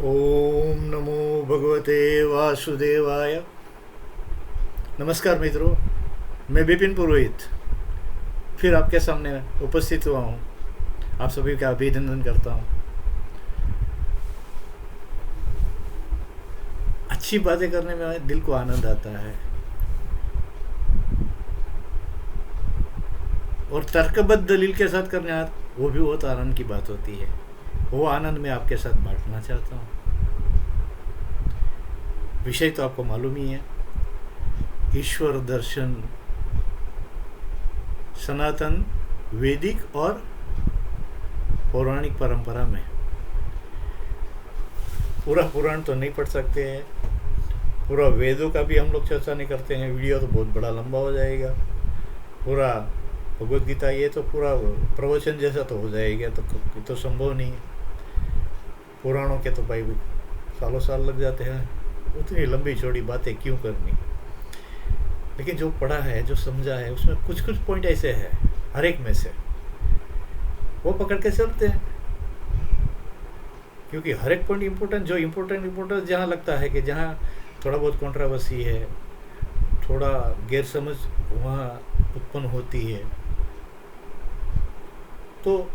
ओम नमो भगवते वासुदेवाय। नमस्कार मित्रों, मैं विपिन पुरोहित फिर आपके सामने उपस्थित हुआ हूँ। आप सभी का अभिनंदन करता हूँ। अच्छी बातें करने में दिल को आनंद आता है और तर्कबद्ध दलील के साथ करने वो भी बहुत आनंद की बात होती है। वो आनंद मैं आपके साथ बांटना चाहता हूँ। विषय तो आपको मालूम ही है, ईश्वर दर्शन सनातन वैदिक और पौराणिक परंपरा में। पूरा पुराण तो नहीं पढ़ सकते हैं, पूरा वेदों का भी हम लोग चर्चा नहीं करते हैं, वीडियो तो बहुत बड़ा लंबा हो जाएगा। पूरा भगवत गीता ये तो पूरा प्रवचन जैसा तो हो जाएगा, तो संभव नहीं है। पुराणों के तो भाई सालों साल लग जाते हैं, उतनी लंबी चौड़ी बातें क्यों करनी। लेकिन जो पढ़ा है, जो समझा है, उसमें कुछ कुछ पॉइंट ऐसे हैं, हर एक में से वो पकड़ के चलते हैं। क्योंकि हर एक पॉइंट इम्पोर्टेंट, जो इम्पोर्टेंट जहाँ लगता है कि जहाँ थोड़ा बहुत कंट्रोवर्सी है, थोड़ा गैर समझ वहाँ उत्पन्न होती है, तो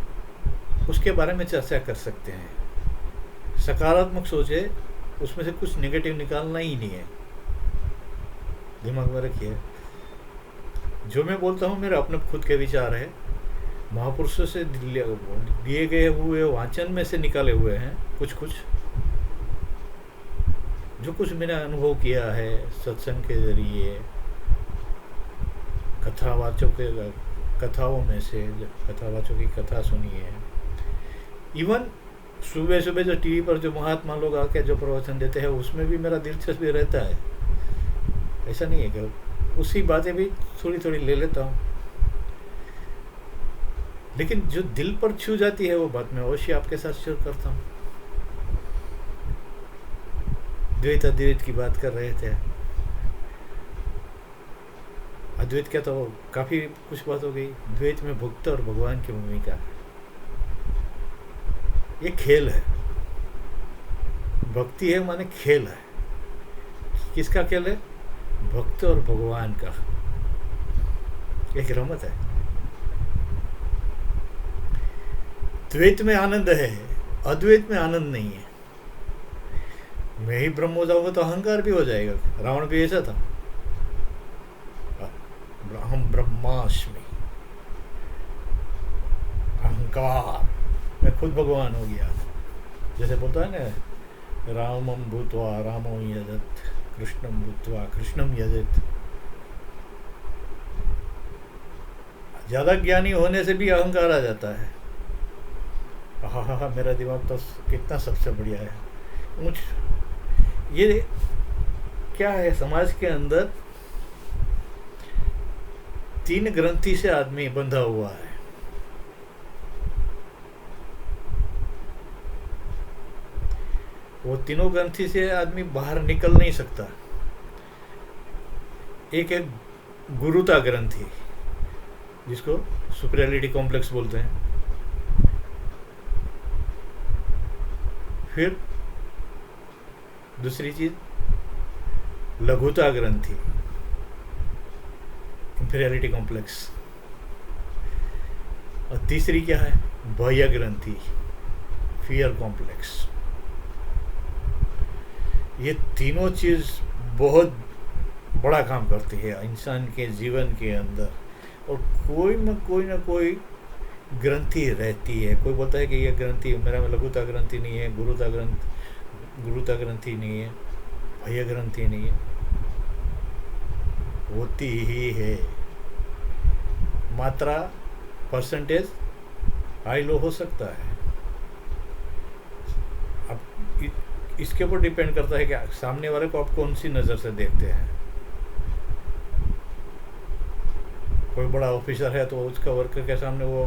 उसके बारे में चर्चा कर सकते हैं। सकारात्मक सोचे, उसमें से कुछ नेगेटिव निकालना ही नहीं है, दिमाग में रखिए। जो मैं बोलता हूँ मेरे अपने खुद के विचार है, महापुरुषों से दिए गए हुए वाचन में से निकाले हुए हैं कुछ कुछ, जो कुछ मैंने अनुभव किया है सत्संग के जरिए, कथाओं में से, कथावाचों की कथा सुनी है। इवन सुबह सुबह जो टीवी पर जो महात्मा लोग आके जो प्रवचन देते हैं, उसमें भी मेरा दिलचस्पी रहता है। ऐसा नहीं है कि उसी बातें भी थोड़ी थोड़ी ले लेता हूँ, लेकिन जो दिल पर छू जाती है वो बात मैं अवश्य आपके साथ शेयर करता हूँ। द्वैत अद्वैत की बात कर रहे थे, अद्वैत क्या तो काफ़ी कुछ बात हो गई। द्वैत में भक्त और भगवान की भूमिका, ये खेल है। भक्ति है माने खेल है। किसका खेल है? भक्त और भगवान का एक रमत है। द्वैत में आनंद है, अद्वैत में आनंद नहीं है। मैं ही ब्रह्म हो जाऊंगा तो अहंकार भी हो जाएगा। रावण भी ऐसा था, हम ब्रह्मास्मि, अहंकार, मैं खुद भगवान हो गया। जैसे बोलता है ना, रामम भूत्वा रामो यजत, कृष्णम भूत्वा कृष्णम यजत। ज़्यादा ज्ञानी होने से भी अहंकार आ जाता है। हाँ, मेरा दिमाग तो कितना सबसे बढ़िया है, ऊँच। ये क्या है, समाज के अंदर 3 ग्रंथि से आदमी बंधा हुआ है। वो तीनों ग्रंथि से आदमी बाहर निकल नहीं सकता। एक है गुरुता ग्रंथि, जिसको सुपीरियरिटी कॉम्प्लेक्स बोलते हैं। फिर दूसरी चीज लघुता ग्रंथि, इंफीरियरिटी कॉम्प्लेक्स। और तीसरी क्या है? बाह्य ग्रंथि, फियर कॉम्प्लेक्स। ये तीनों चीज़ बहुत बड़ा काम करती है इंसान के जीवन के अंदर, और कोई ना कोई ग्रंथि रहती है। कोई बोलता है कि ये ग्रंथि मेरा में लघुता ग्रंथि नहीं है, गुरुता ग्रंथि नहीं है, बाह्य ग्रंथि नहीं है। होती ही है। मात्रा, परसेंटेज हाई लो हो सकता है। अब इसके ऊपर डिपेंड करता है कि सामने वाले को आप कौन सी नज़र से देखते हैं। कोई बड़ा ऑफिसर है तो उसका वर्कर के सामने वो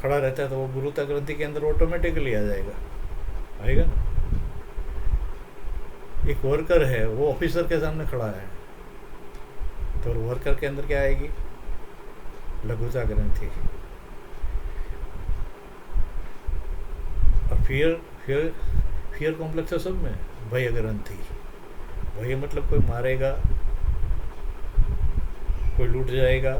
खड़ा रहता है, तो वो गुरुता ग्रंथि के अंदर ऑटोमेटिकली आएगा ना। एक वर्कर है, वो ऑफिसर के सामने खड़ा है, तो वर्कर के अंदर क्या आएगी? लघुता ग्रंथि। और फियर कॉम्प्लेक्स है सब में। भय ग्रंथि, भय मतलब कोई मारेगा, कोई लूट जाएगा,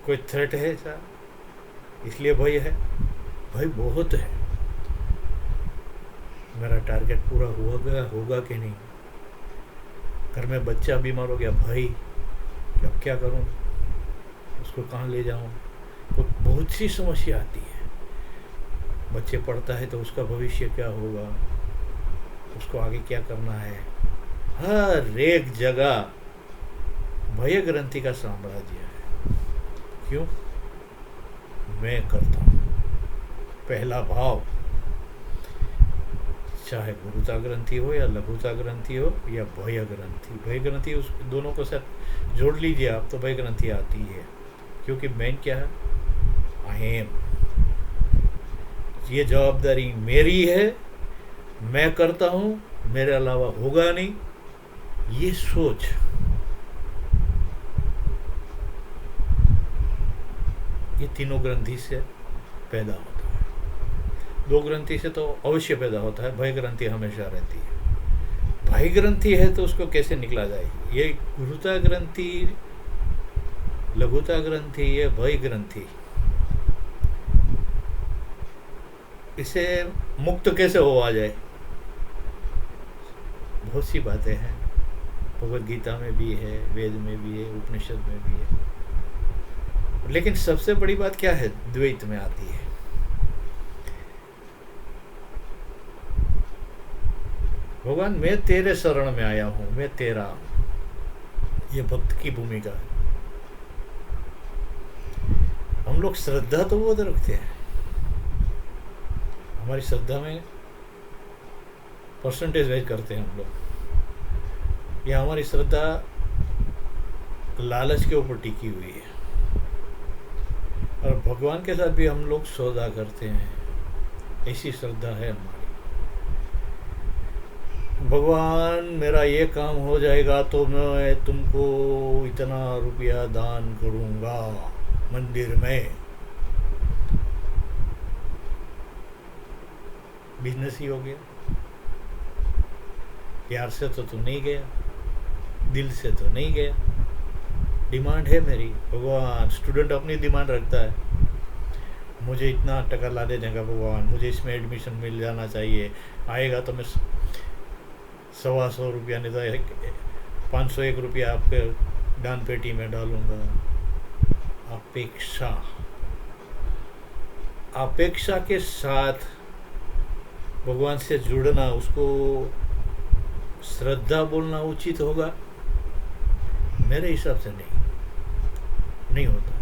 कोई थ्रेट है ऐसा, इसलिए भय है। भय बहुत है, मेरा टारगेट पूरा होगा कि नहीं, घर में बच्चा बीमार हो गया, भय कि अब क्या करूं, उसको कहाँ ले जाऊं, तो बहुत सी समस्या आती है। बच्चे पढ़ता है तो उसका भविष्य क्या होगा, उसको आगे क्या करना है, हर एक जगह भय ग्रंथि का साम्राज्य है। क्यों? मैं करता हूँ। पहला भाव, चाहे गुरुता ग्रंथि हो या लघुता ग्रंथि हो या भय ग्रंथि, भय ग्रंथि उस दोनों को साथ जोड़ लीजिए आप तो भय ग्रंथि आती है। क्योंकि मेन क्या है, आई एम, ये जवाबदारी मेरी है, मैं करता हूँ, मेरे अलावा होगा नहीं, ये सोच। ये तीनों ग्रंथि से पैदा होता है। दो ग्रंथि से तो अवश्य पैदा होता है, भय ग्रंथि हमेशा रहती है। भय ग्रंथि है तो उसको कैसे निकला जाए, ये गुरुता ग्रंथि, लघुता ग्रंथि, ये भय ग्रंथि, इसे मुक्त कैसे हुआ जाए। बहुत सी बातें हैं, भगवद गीता में भी है, वेद में भी है, उपनिषद में भी है। लेकिन सबसे बड़ी बात क्या है, द्वैत में आती है। भगवान मैं तेरे शरण में आया हूं, मैं तेरा हूं, ये भक्त की भूमिका है। हम लोग श्रद्धा तो बहुत रखते हैं, हमारी श्रद्धा में परसेंटेज वाइज करते हैं हम लोग, या हमारी श्रद्धा लालच के ऊपर टिकी हुई है। और भगवान के साथ भी हम लोग सौदा करते हैं, ऐसी श्रद्धा है हमारी। भगवान मेरा ये काम हो जाएगा तो मैं तुमको इतना रुपया दान करूँगा मंदिर में। बिजनेस ही हो गया। प्यार से तो तू नहीं गया, दिल से तो नहीं गया। डिमांड है मेरी, भगवान स्टूडेंट अपनी डिमांड रखता है, मुझे इतना टका ला दे देगा भगवान, मुझे इसमें एडमिशन मिल जाना चाहिए, आएगा तो मैं 125 रुपया नहीं तो 501 रुपया आपके दान पेटी में डालूंगा। अपेक्षा, अपेक्षा के साथ भगवान से जुड़ना, उसको श्रद्धा बोलना उचित होगा? मेरे हिसाब से नहीं होता।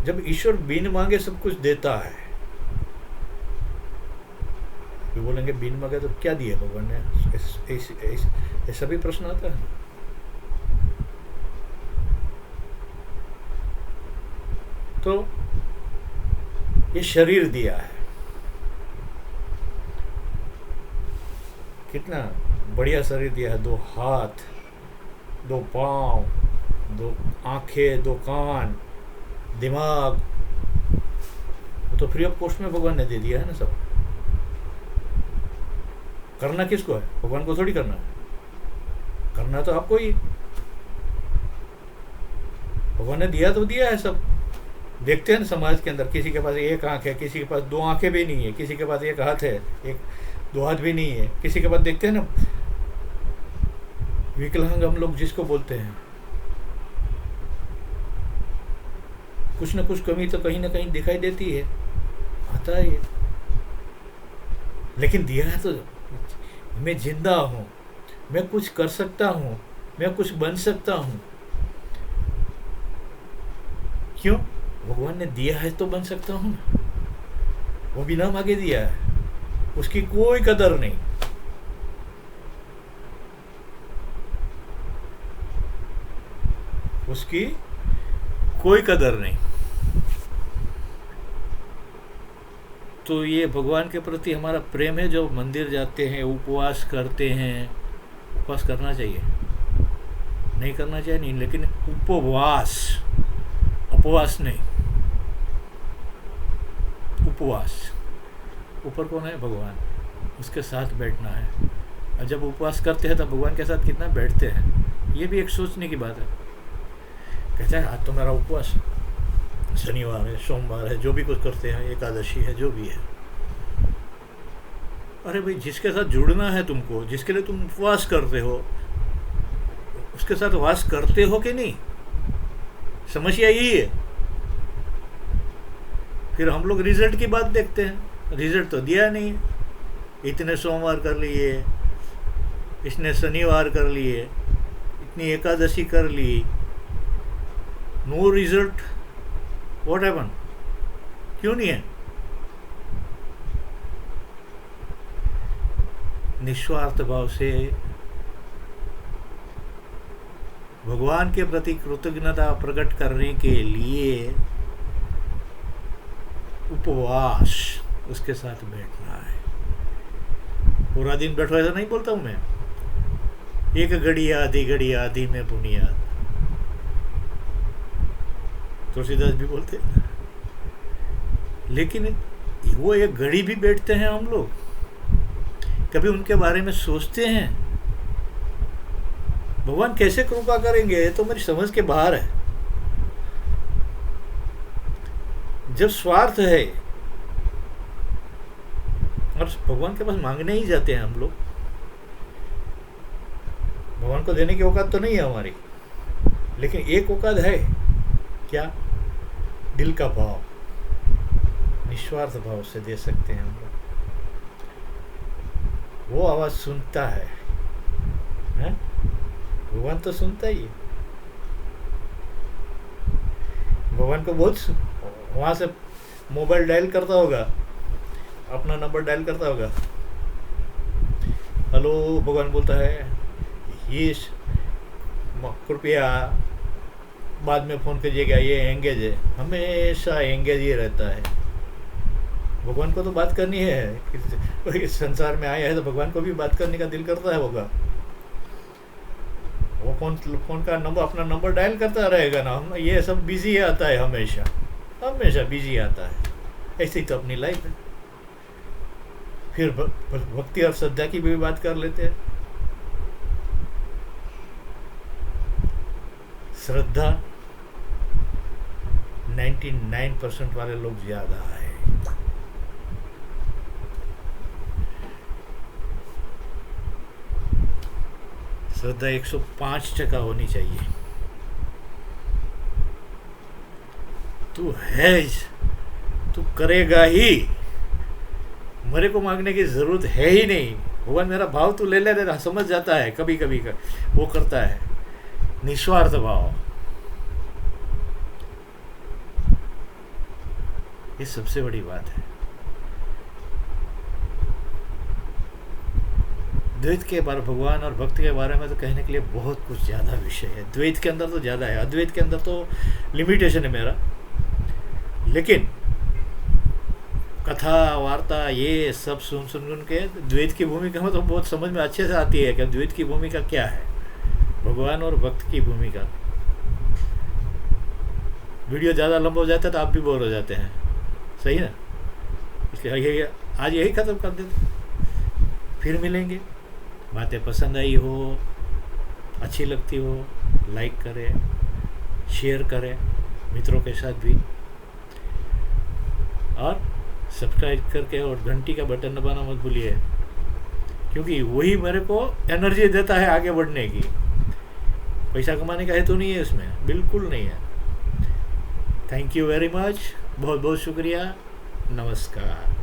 जब ईश्वर बिन मांगे सब कुछ देता है, तो बोलेंगे बिन मांगे तो क्या दिया भगवान ने, ऐसा भी प्रश्न आता है। तो ये शरीर दिया है, कितना बढ़िया शरीर दिया है, 2 हाथ, 2 पाँव, 2 आंखें, 2 कान, दिमाग, वो तो फ्री ऑफ कॉस्ट में भगवान ने दे दिया है ना सब। करना किसको है? भगवान को थोड़ी करना है, करना तो आपको ही। भगवान ने दिया तो दिया है सब। देखते हैं ना समाज के अंदर, किसी के पास 1 आंख है, किसी के पास 2 आंखें भी नहीं है, किसी के पास 1 हाथ है, 2 हाथ भी नहीं है, किसी के पास देखते हैं ना विकलांग हम लोग जिसको बोलते हैं, कुछ न कुछ कमी तो कहीं ना कहीं दिखाई देती है, आता है ये। लेकिन दिया है तो मैं जिंदा हूँ, मैं कुछ कर सकता हूँ, मैं कुछ बन सकता हूँ। क्यों? भगवान ने दिया है तो बन सकता हूँ ना, वो बिना मांगे दिया है, उसकी कोई कदर नहीं। उसकी कोई कदर नहीं। तो ये भगवान के प्रति हमारा प्रेम है। जो मंदिर जाते हैं, उपवास करते हैं, उपवास करना चाहिए, नहीं करना चाहिए नहीं, लेकिन उपवास, अपवास नहीं। उपवास, ऊपर कौन है? भगवान, उसके साथ बैठना है। और जब उपवास करते हैं तो भगवान के साथ कितना बैठते हैं, ये भी एक सोचने की बात है। कहते हैं आज तो मेरा उपवास, शनिवार है, सोमवार है, जो भी कुछ करते हैं, एकादशी है, जो भी है। अरे भाई, जिसके साथ जुड़ना है तुमको, जिसके लिए तुम उपवास करते हो, उसके साथ वास करते हो कि नहीं? समस्या यही है। फिर हम लोग रिजल्ट की बात देखते हैं, रिजल्ट तो दिया नहीं। इतने सोमवार कर लिए, इसने शनिवार कर लिए, इतनी एकादशी कर ली, नो रिजल्ट। What happen? क्यों नहीं है? निस्वार्थ भाव से भगवान के प्रति कृतज्ञता प्रकट करने के लिए उपवास, उसके साथ बैठना है। पूरा दिन बैठो ऐसा नहीं बोलता हूं मैं। एक घड़ी आधी में बुनियाद, तुलसीदास भी बोलते। लेकिन वो एक घड़ी भी बैठते हैं हम लोग? कभी उनके बारे में सोचते हैं? भगवान कैसे कृपा करेंगे, ये तो मेरी समझ के बाहर है। जब स्वार्थ है और भगवान के पास मांगने ही जाते हैं हम लोग, भगवान को देने की औकात तो नहीं है हमारी, लेकिन एक औकात है। क्या? दिल का भाव, निस्वार्थ भाव से दे सकते हैं हम लोग। वो आवाज सुनता है, हैं? भगवान तो सुनता ही है। भगवान को बहुत वहां से मोबाइल डायल करता होगा, अपना नंबर डायल करता होगा। हेलो, भगवान बोलता है ये कृपया बाद में फ़ोन कीजिएगा, ये एंगेज है। हमेशा एंगेज ही रहता है। भगवान को तो बात करनी है, संसार में आया है तो भगवान को भी बात करने का दिल करता है होगा। वो फोन का नंबर, अपना नंबर डायल करता रहेगा ना। हम ये सब बिजी आता है, हमेशा बिजी आता है। ऐसे ही तो अपनी लाइफ है। फिर भक्ति और श्रद्धा की भी बात कर लेते हैं। श्रद्धा 99% वाले लोग ज्यादा है। श्रद्धा 105% होनी चाहिए। तू है, तू करेगा ही, मेरे को मांगने की जरूरत है ही नहीं। भगवान मेरा भाव तू ले ले, समझ जाता है। कभी कभी वो करता है निस्वार्थ भाव। ये सबसे बड़ी बात है। द्वैत के बारे, भगवान और भक्त के बारे में तो कहने के लिए बहुत कुछ ज़्यादा विषय है। द्वैत के अंदर तो ज़्यादा है, अद्वैत के अंदर तो लिमिटेशन है मेरा। लेकिन कथा वार्ता ये सब सुन के द्वैत की भूमिका में तो बहुत समझ में अच्छे से आती है कि द्वैत की भूमिका क्या है, भगवान और भक्त की भूमिका। वीडियो ज़्यादा लंबा हो जाता है तो आप भी बोर हो जाते हैं, सही ना? इसलिए आज यही ख़त्म कर देते, फिर मिलेंगे। बातें पसंद आई हो, अच्छी लगती हो, लाइक करें, शेयर करें मित्रों के साथ भी, और सब्सक्राइब करके और घंटी का बटन दबाना मत भूलिए, क्योंकि वही मेरे को एनर्जी देता है आगे बढ़ने की। पैसा कमाने का हेतु नहीं है इसमें, बिल्कुल नहीं है। थैंक यू वेरी मच, बहुत बहुत शुक्रिया, नमस्कार।